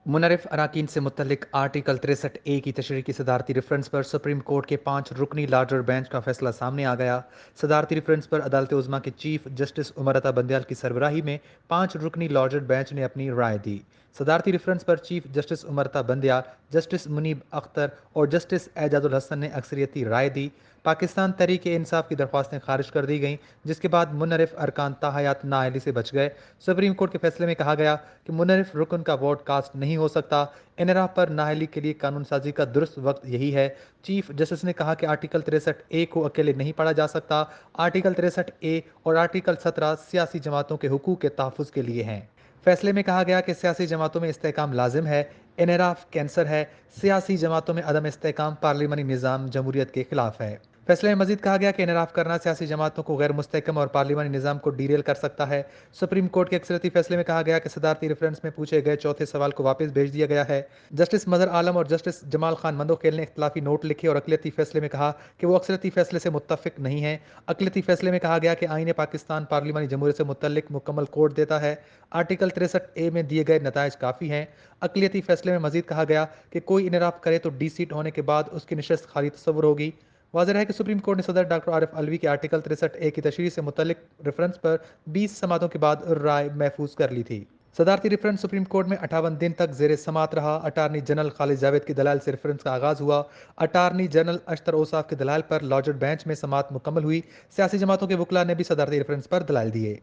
मुनर्रिफ अराकीन से मुतल्लिक article 63A की तशरीह की सदारती रेफरेंस पर सुप्रीम कोर्ट के 5 रुकनी लार्जर बेंच का फैसला सामने आ गया। सदारती रेफरेंस पर अदालत उज़्मा के चीफ जस्टिस उमर अता बंदयाल की सरबराही में 5 रुकनी लार्जर बेंच ने अपनी राय दी। सदारती रेफरेंस पर chief justice Umar Ata Bandial, justice Munib Akhtar और जस्टिस एजाजुल हसन ने अक्सरियती राय दी। पाकिस्तान तहरीक इंसाफ की दरख्वास्तें खारिज कर दी गईं, जिसके बाद मुनर्रिफ अरकान ताहयात नाअहली से बच गए। सुप्रीम कोर्ट के फैसले में कहा गया कि मुनर्रिफ रुकन का वोट कास्ट नहीं हो सकता। इनराफ पर नाअहली के लिए कानून साजी का दुरुस्त वक्त यही है। चीफ जस्टिस ने कहा कि आर्टिकल 63A को अकेले नहीं पढ़ा जा सकता। आर्टिकल 63A और आर्टिकल 17 सियासी जमातों के हुकूक के तहफ़्फ़ुज़ के लिए हैं। फैसले में कहा गया कि सियासी जमातों में इस्तेहकाम लाजिम है, इनराफ कैंसर है। सियासी जमातों में अदम इस्तेहकाम पार्लिमानी निज़ाम जमहूरियत के खिलाफ है। फैसले में मजीद कहा गया कि इनराफ करना सियासी जमातों को गैर मुस्तहकम और पार्लिमानी निज़ाम को डीरेल कर सकता है। सुप्रीम कोर्ट के अक्सरियती फैसले में कहा गया कि सदारती रेफरेंस में पूछे गए चौथे सवाल को वापस भेज दिया गया है। जस्टिस मजहर आलम और जस्टिस जमाल खान मंदोखेल ने इख्तलाफी नोट लिखे और अक़लियती फैसले में कहा कि वो अक्सरियती फैसले से मुत्तफिक नहीं है। अक़लियती फैसले में कहा गया कि आईन पाकिस्तान पार्लिमानी जमहूरियत से मुतल्लिक मुकम्मल कोड देता है। आर्टिकल 63A में दिए गए नताइज काफ़ी हैं। अक़लियती फैसले में मजीद कहा गया कि कोई इनराफ करे तो डी सीट होने के बाद उसकी नशस्त खाली तस्वुर होगी। वाज़ेह है कि सुप्रीम कोर्ट ने सदर डॉक्टर आरिफ अलवी के आर्टिकल 63A की तशरीह से मुतल्लिक रेफरेंस पर 20 समातों के बाद राय महफूज कर ली थी। सदारती रेफरेंस सुप्रीम कोर्ट में 58 दिन तक जेर समात रहा। अटारनी जनरल खालिद जावेद की दलाल से रेफरेंस का आगाज हुआ। अटारनी जनरल अशतर ओसाफ के दलाल पर लॉर्जर बेंच में समात मुकम्मल हुई। सियासी जमातों के वकला ने भी सदारती रेफरेंस पर दलाल दिए।